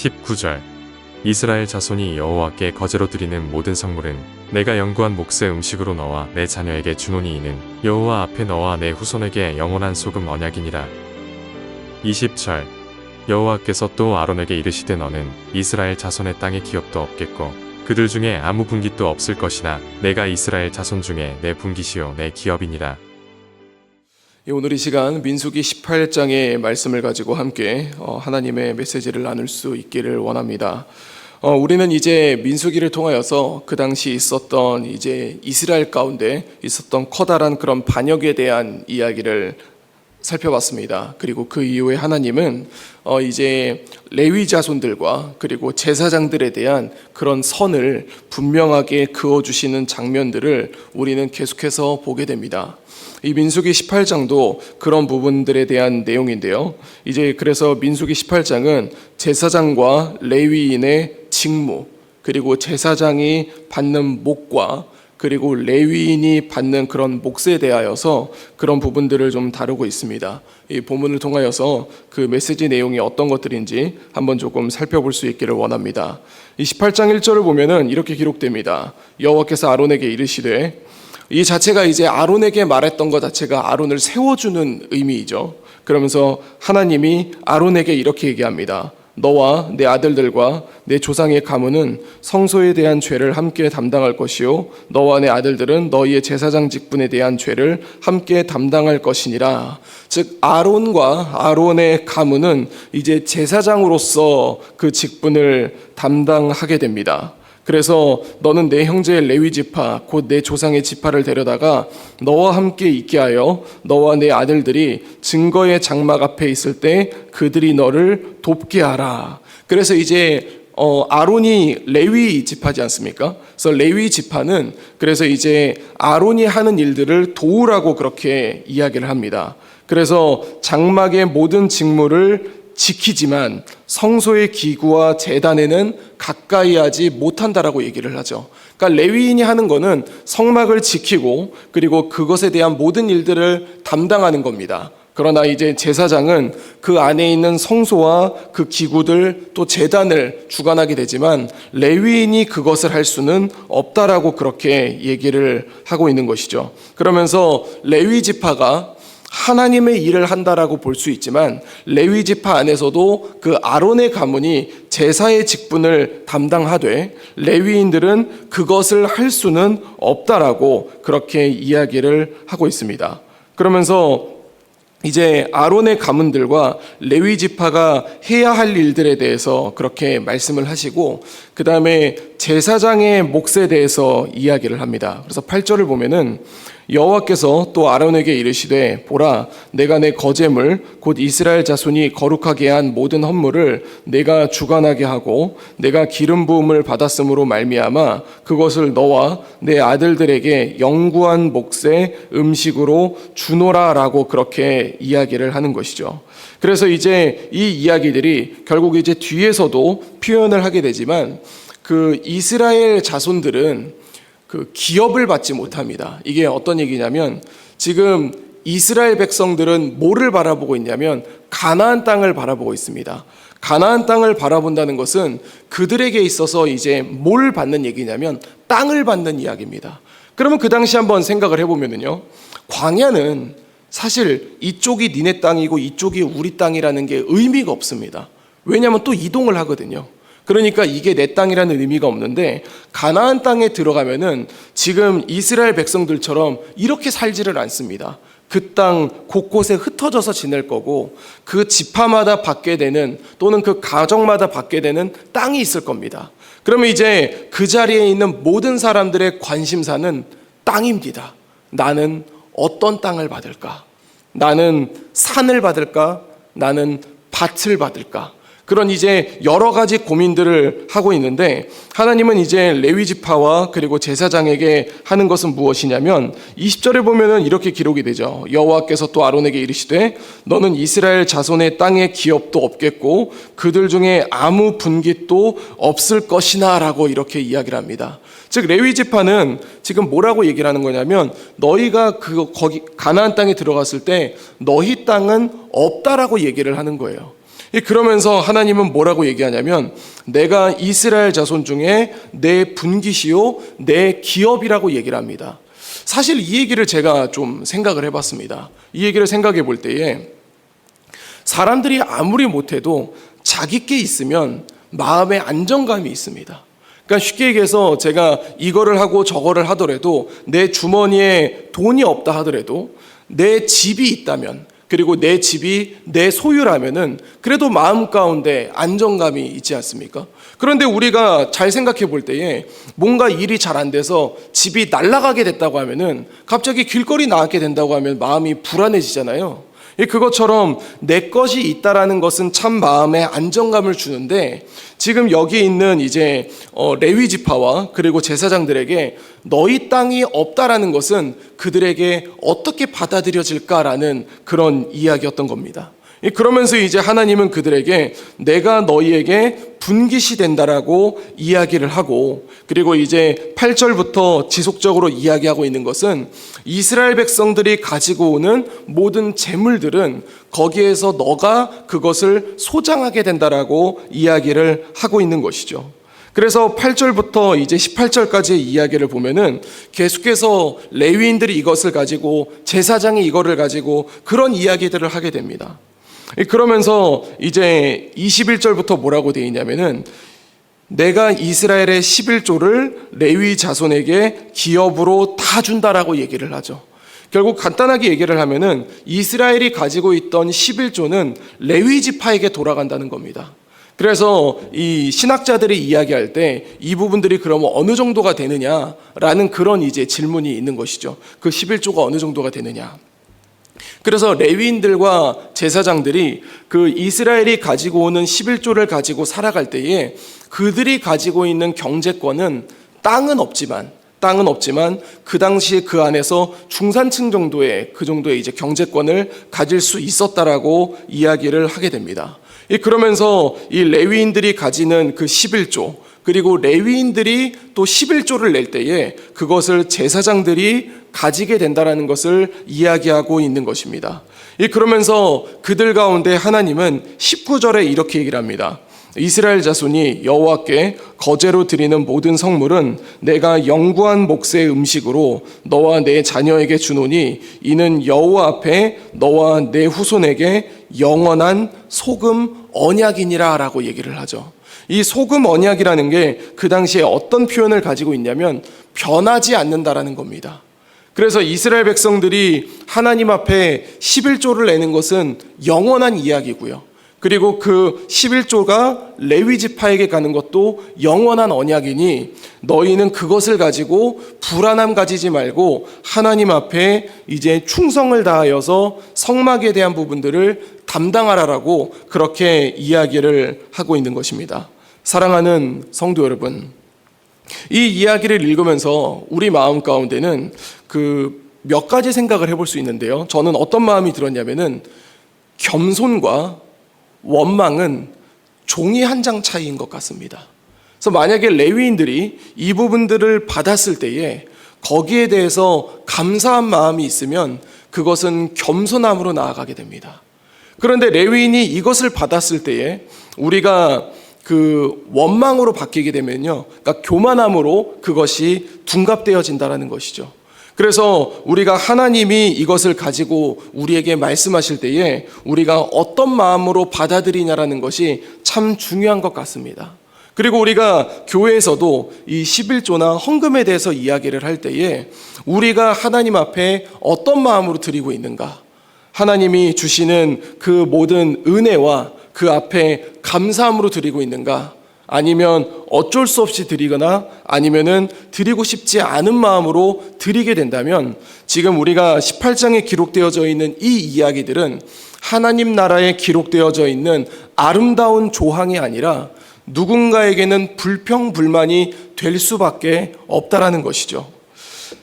19절 이스라엘 자손이 여호와께 거제로 드리는 모든 성물은 내가 영구한 몫의 음식으로 너와 내 자녀에게 주노니 이는 여호와 앞에 너와 내 후손에게 영원한 소금 언약이니라. 20절 여호와께서 또 아론에게 이르시되 너는 이스라엘 자손의 땅에 기업도 없겠고 그들 중에 아무 분깃도 없을 것이나 내가 이스라엘 자손 중에 내 분깃이요 내 기업이니라. 오늘 이 시간 민수기 18장의 말씀을 가지고 함께 하나님의 메시지를 나눌 수 있기를 원합니다. 우리는 이제 민수기를 통하여서 그 당시 있었던 이제 이스라엘 가운데 있었던 커다란 그런 반역에 대한 이야기를 살펴봤습니다. 그리고 그 이후에 하나님은 이제 레위 자손들과 그리고 제사장들에 대한 그런 선을 분명하게 그어주시는 장면들을 우리는 계속해서 보게 됩니다. 이 민수기 18장도 그런 부분들에 대한 내용인데요. 이제 그래서 민수기 18장은 제사장과 레위인의 직무, 그리고 제사장이 받는 몫과 그리고 레위인이 받는 그런 몫에 대하여서 그런 부분들을 좀 다루고 있습니다. 이 본문을 통하여서 그 메시지 내용이 어떤 것들인지 한번 조금 살펴볼 수 있기를 원합니다. 이 18장 1절을 보면은 이렇게 기록됩니다. 여호와께서 아론에게 이르시되, 이 자체가 이제 아론에게 말했던 것 자체가 아론을 세워주는 의미이죠. 그러면서 하나님이 아론에게 이렇게 얘기합니다. 너와 내 아들들과 내 조상의 가문은 성소에 대한 죄를 함께 담당할 것이요 너와 내 아들들은 너희의 제사장 직분에 대한 죄를 함께 담당할 것이니라. 즉 아론과 아론의 가문은 이제 제사장으로서 그 직분을 담당하게 됩니다. 그래서 너는 내 형제의 레위 지파 곧 내 조상의 지파를 데려다가 너와 함께 있게 하여 너와 내 아들들이 증거의 장막 앞에 있을 때 그들이 너를 돕게 하라. 그래서 이제 아론이 레위 지파지 않습니까? 그래서 레위 지파는 그래서 이제 아론이 하는 일들을 도우라고 그렇게 이야기를 합니다. 그래서 장막의 모든 직무를 지키지만 성소의 기구와 제단에는 가까이 하지 못한다라고 얘기를 하죠. 그러니까 레위인이 하는 거는 성막을 지키고 그리고 그것에 대한 모든 일들을 담당하는 겁니다. 그러나 이제 제사장은 그 안에 있는 성소와 그 기구들 또 제단을 주관하게 되지만 레위인이 그것을 할 수는 없다라고 그렇게 얘기를 하고 있는 것이죠. 그러면서 레위 지파가 하나님의 일을 한다라고 볼 수 있지만 레위 지파 안에서도 그 아론의 가문이 제사의 직분을 담당하되 레위인들은 그것을 할 수는 없다라고 그렇게 이야기를 하고 있습니다. 그러면서 이제 아론의 가문들과 레위 지파가 해야 할 일들에 대해서 그렇게 말씀을 하시고 그 다음에 제사장의 몫에 대해서 이야기를 합니다. 그래서 8절을 보면은 여호와께서 또 아론에게 이르시되 보라 내가 내 거제물 곧 이스라엘 자손이 거룩하게 한 모든 헌물을 내가 주관하게 하고 내가 기름 부음을 받았으므로 말미암아 그것을 너와 내 아들들에게 영구한 몫의 음식으로 주노라라고 그렇게 이야기를 하는 것이죠. 그래서 이제 이 이야기들이 결국 이제 뒤에서도 표현을 하게 되지만 그 이스라엘 자손들은 그 기업을 받지 못합니다. 이게 어떤 얘기냐면 지금 이스라엘 백성들은 뭐를 바라보고 있냐면 가나안 땅을 바라보고 있습니다. 가나안 땅을 바라본다는 것은 그들에게 있어서 이제 뭘 받는 얘기냐면 땅을 받는 이야기입니다. 그러면 그 당시 한번 생각을 해보면요, 광야는 사실 이쪽이 니네 땅이고 이쪽이 우리 땅이라는 게 의미가 없습니다. 왜냐하면 또 이동을 하거든요. 그러니까 이게 내 땅이라는 의미가 없는데 가나안 땅에 들어가면은 지금 이스라엘 백성들처럼 이렇게 살지를 않습니다. 그 땅 곳곳에 흩어져서 지낼 거고 그 지파마다 받게 되는 또는 그 가정마다 받게 되는 땅이 있을 겁니다. 그러면 이제 그 자리에 있는 모든 사람들의 관심사는 땅입니다. 나는 어떤 땅을 받을까? 나는 산을 받을까? 나는 밭을 받을까? 그런 이제 여러 가지 고민들을 하고 있는데 하나님은 이제 레위 지파와 그리고 제사장에게 하는 것은 무엇이냐면 20절에 보면은 이렇게 기록이 되죠. 여호와께서 또 아론에게 이르시되 너는 이스라엘 자손의 땅에 기업도 없겠고 그들 중에 아무 분깃도 없을 것이나 라고 이렇게 이야기를 합니다. 즉 레위 지파는 지금 뭐라고 얘기를 하는 거냐면 너희가 거기 가나안 땅에 들어갔을 때 너희 땅은 없다라고 얘기를 하는 거예요. 그러면서 하나님은 뭐라고 얘기하냐면 내가 이스라엘 자손 중에 내 분깃이요 내 기업이라고 얘기를 합니다. 사실 이 얘기를 제가 좀 생각을 해봤습니다. 이 얘기를 생각해 볼 때에 사람들이 아무리 못해도 자기께 있으면 마음의 안정감이 있습니다. 그러니까 쉽게 얘기해서 제가 이거를 하고 저거를 하더라도 내 주머니에 돈이 없다 하더라도 내 집이 있다면, 그리고 내 집이 내 소유라면은 그래도 마음 가운데 안정감이 있지 않습니까? 그런데 우리가 잘 생각해 볼 때에 뭔가 일이 잘 안 돼서 집이 날아가게 됐다고 하면은 갑자기 길거리 나가게 된다고 하면 마음이 불안해지잖아요. 그것처럼 내 것이 있다라는 것은 참 마음에 안정감을 주는데, 지금 여기 있는 이제 레위 지파와 그리고 제사장들에게 너희 땅이 없다라는 것은 그들에게 어떻게 받아들여질까라는 그런 이야기였던 겁니다. 그러면서 이제 하나님은 그들에게 내가 너희에게 분깃이 된다라고 이야기를 하고, 그리고 이제 8절부터 지속적으로 이야기하고 있는 것은 이스라엘 백성들이 가지고 오는 모든 재물들은 거기에서 너가 그것을 소장하게 된다라고 이야기를 하고 있는 것이죠. 그래서 8절부터 이제 18절까지의 이야기를 보면은 계속해서 레위인들이 이것을 가지고, 제사장이 이거를 가지고 그런 이야기들을 하게 됩니다. 그러면서 이제 21절부터 뭐라고 되어 있냐면은 내가 이스라엘의 11조를 레위 자손에게 기업으로 다 준다라고 얘기를 하죠. 결국 간단하게 얘기를 하면은 이스라엘이 가지고 있던 11조는 레위 지파에게 돌아간다는 겁니다. 그래서 이 신학자들이 이야기할 때 이 부분들이 그러면 어느 정도가 되느냐라는 그런 이제 질문이 있는 것이죠. 그 11조가 어느 정도가 되느냐. 그래서 레위인들과 제사장들이 그 이스라엘이 가지고 오는 11조를 가지고 살아갈 때에 그들이 가지고 있는 경제권은 땅은 없지만 그 당시에 그 안에서 중산층 정도의 그 정도의 이제 경제권을 가질 수 있었다라고 이야기를 하게 됩니다. 그러면서 이 레위인들이 가지는 그 11조, 그리고 레위인들이 또 11조를 낼 때에 그것을 제사장들이 가지게 된다라는 것을 이야기하고 있는 것입니다. 그러면서 그들 가운데 하나님은 19절에 이렇게 얘기를 합니다. 이스라엘 자손이 여호와께 거제로 드리는 모든 성물은 내가 영구한 몫의 음식으로 너와 내 자녀에게 주노니 이는 여호와 앞에 너와 내 후손에게 영원한 소금 언약이니라 라고 얘기를 하죠. 이 소금 언약이라는 게 그 당시에 어떤 표현을 가지고 있냐면 변하지 않는다라는 겁니다. 그래서 이스라엘 백성들이 하나님 앞에 11조를 내는 것은 영원한 이야기고요. 그리고 그 11조가 레위 지파에게 가는 것도 영원한 언약이니 너희는 그것을 가지고 불안함 가지지 말고 하나님 앞에 이제 충성을 다하여서 성막에 대한 부분들을 담당하라라고 그렇게 이야기를 하고 있는 것입니다. 사랑하는 성도 여러분, 이 이야기를 읽으면서 우리 마음 가운데는 그 몇 가지 생각을 해볼 수 있는데요. 저는 어떤 마음이 들었냐면은 겸손과 원망은 종이 한 장 차이인 것 같습니다. 그래서 만약에 레위인들이 이 부분들을 받았을 때에 거기에 대해서 감사한 마음이 있으면 그것은 겸손함으로 나아가게 됩니다. 그런데 레위인이 이것을 받았을 때에 우리가 그 원망으로 바뀌게 되면요, 그러니까 교만함으로 그것이 둔갑되어진다는 것이죠. 그래서 우리가 하나님이 이것을 가지고 우리에게 말씀하실 때에 우리가 어떤 마음으로 받아들이냐라는 것이 참 중요한 것 같습니다. 그리고 우리가 교회에서도 이 11조나 헌금에 대해서 이야기를 할 때에 우리가 하나님 앞에 어떤 마음으로 드리고 있는가, 하나님이 주시는 그 모든 은혜와 그 앞에 감사함으로 드리고 있는가, 아니면 어쩔 수 없이 드리거나 아니면은 드리고 싶지 않은 마음으로 드리게 된다면 지금 우리가 18장에 기록되어져 있는 이 이야기들은 하나님 나라에 기록되어져 있는 아름다운 조항이 아니라 누군가에게는 불평불만이 될 수밖에 없다라는 것이죠.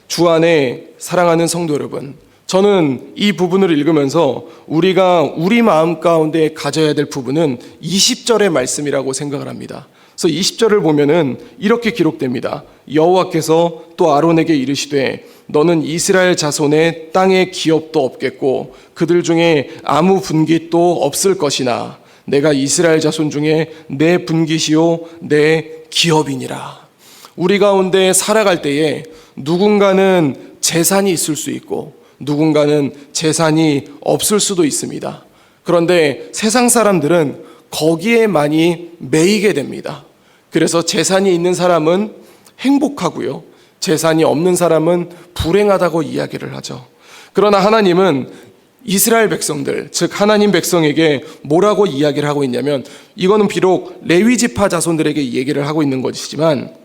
주 안에 사랑하는 성도 여러분, 저는 이 부분을 읽으면서 우리가 우리 마음 가운데 가져야 될 부분은 20절의 말씀이라고 생각을 합니다. 그래서 20절을 보면은 이렇게 기록됩니다. 여호와께서 또 아론에게 이르시되 너는 이스라엘 자손의 땅에 기업도 없겠고 그들 중에 아무 분깃도 없을 것이나 내가 이스라엘 자손 중에 내 분깃이요 내 기업이니라. 우리 가운데 살아갈 때에 누군가는 재산이 있을 수 있고 누군가는 재산이 없을 수도 있습니다. 그런데 세상 사람들은 거기에 많이 매이게 됩니다. 그래서 재산이 있는 사람은 행복하고요, 재산이 없는 사람은 불행하다고 이야기를 하죠. 그러나 하나님은 이스라엘 백성들, 즉 하나님 백성에게 뭐라고 이야기를 하고 있냐면, 이거는 비록 레위 지파 자손들에게 얘기를 하고 있는 것이지만,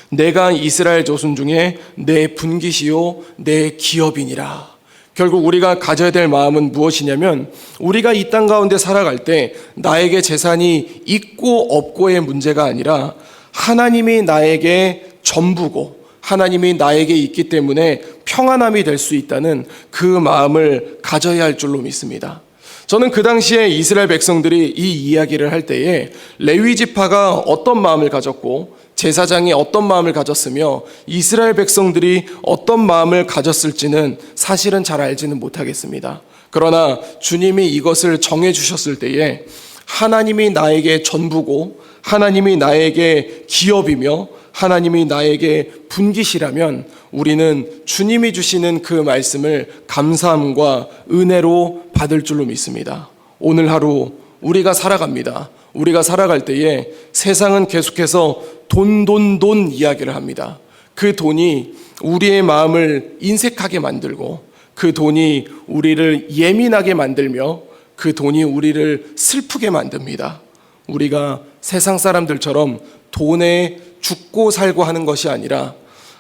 내가 이스라엘 자손 중에 내 분깃이요 내 기업이니라. 결국 우리가 가져야 될 마음은 무엇이냐면, 우리가 이 땅 가운데 살아갈 때 나에게 재산이 있고 없고의 문제가 아니라 하나님이 나에게 전부고 하나님이 나에게 있기 때문에 평안함이 될 수 있다는 그 마음을 가져야 할 줄로 믿습니다. 저는 그 당시에 이스라엘 백성들이 이 이야기를 할 때에 레위 지파가 어떤 마음을 가졌고 제사장이 어떤 마음을 가졌으며 이스라엘 백성들이 어떤 마음을 가졌을지는 사실은 잘 알지는 못하겠습니다. 그러나 주님이 이것을 정해 주셨을 때에 하나님이 나에게 전부고 하나님이 나에게 기업이며 하나님이 나에게 분깃이라면 우리는 주님이 주시는 그 말씀을 감사함과 은혜로 받을 줄로 믿습니다. 오늘 하루 우리가 살아갑니다. 우리가 살아갈 때에 세상은 계속해서 돈 이야기를 합니다. 그 돈이 우리의 마음을 인색하게 만들고 그 돈이 우리를 예민하게 만들며 그 돈이 우리를 슬프게 만듭니다. 우리가 세상 사람들처럼 돈에 죽고 살고 하는 것이 아니라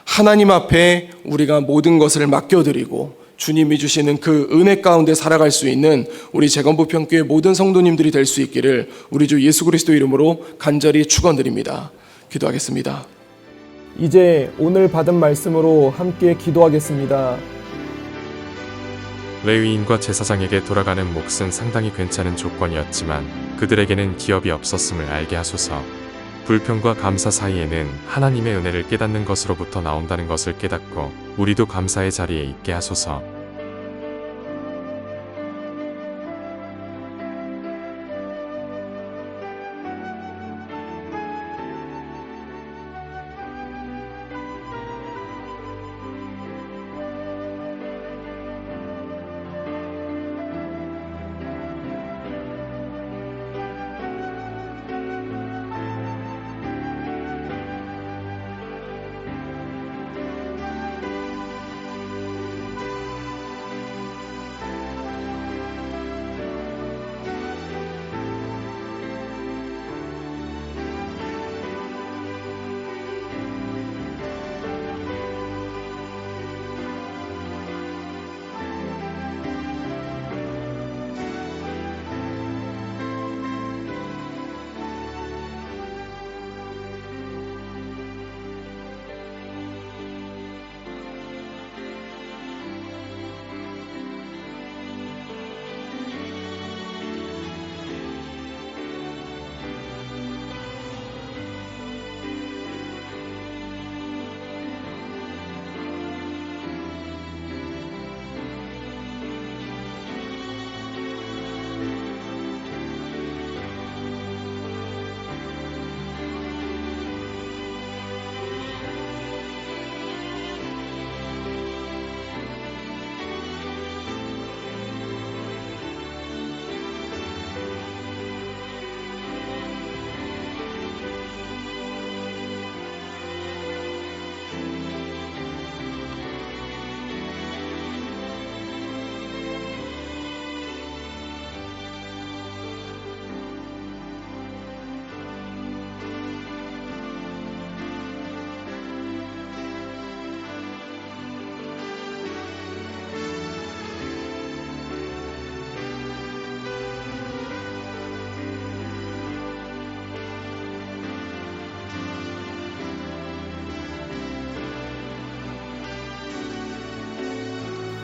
하나님 앞에 우리가 모든 것을 맡겨드리고 주님이 주시는 그 은혜 가운데 살아갈 수 있는 우리 재건부평교회 모든 성도님들이 될 수 있기를 우리 주 예수 그리스도 이름으로 간절히 축원드립니다. 기도하겠습니다. 이제 오늘 받은 말씀으로 함께 기도하겠습니다. 레위인과 제사장에게 돌아가는 몫은 상당히 괜찮은 조건이었지만 그들에게는 기업이 없었음을 알게 하소서. 불평과 감사 사이에는 하나님의 은혜를 깨닫는 것으로부터 나온다는 것을 깨닫고 우리도 감사의 자리에 있게 하소서.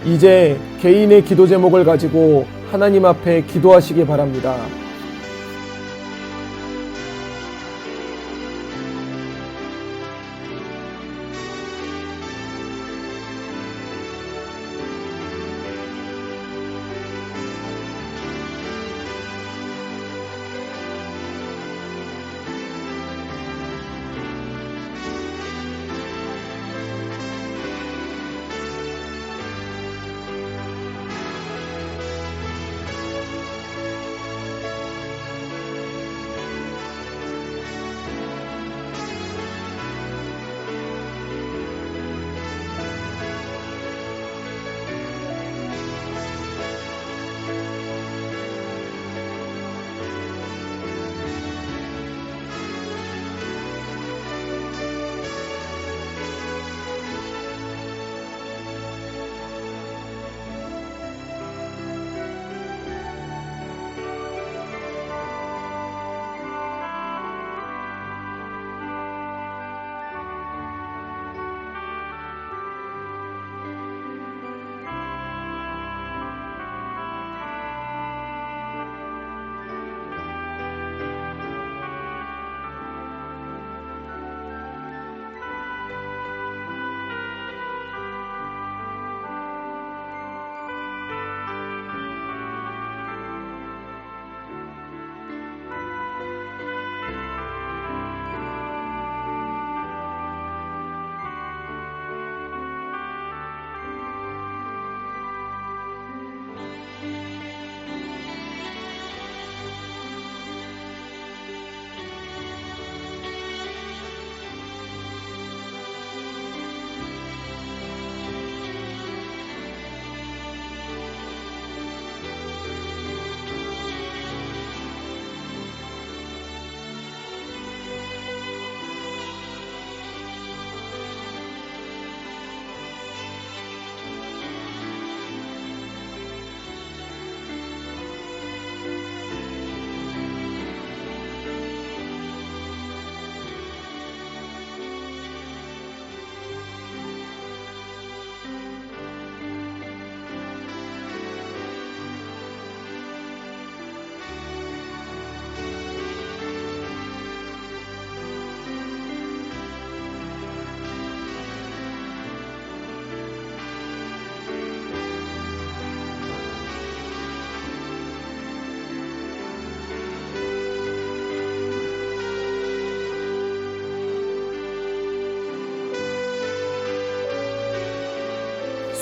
이제 개인의 기도 제목을 가지고 하나님 앞에 기도하시기 바랍니다.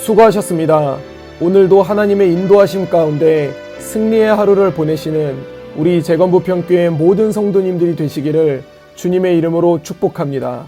수고하셨습니다. 오늘도 하나님의 인도하심 가운데 승리의 하루를 보내시는 우리 재건부평교회 모든 성도님들이 되시기를 주님의 이름으로 축복합니다.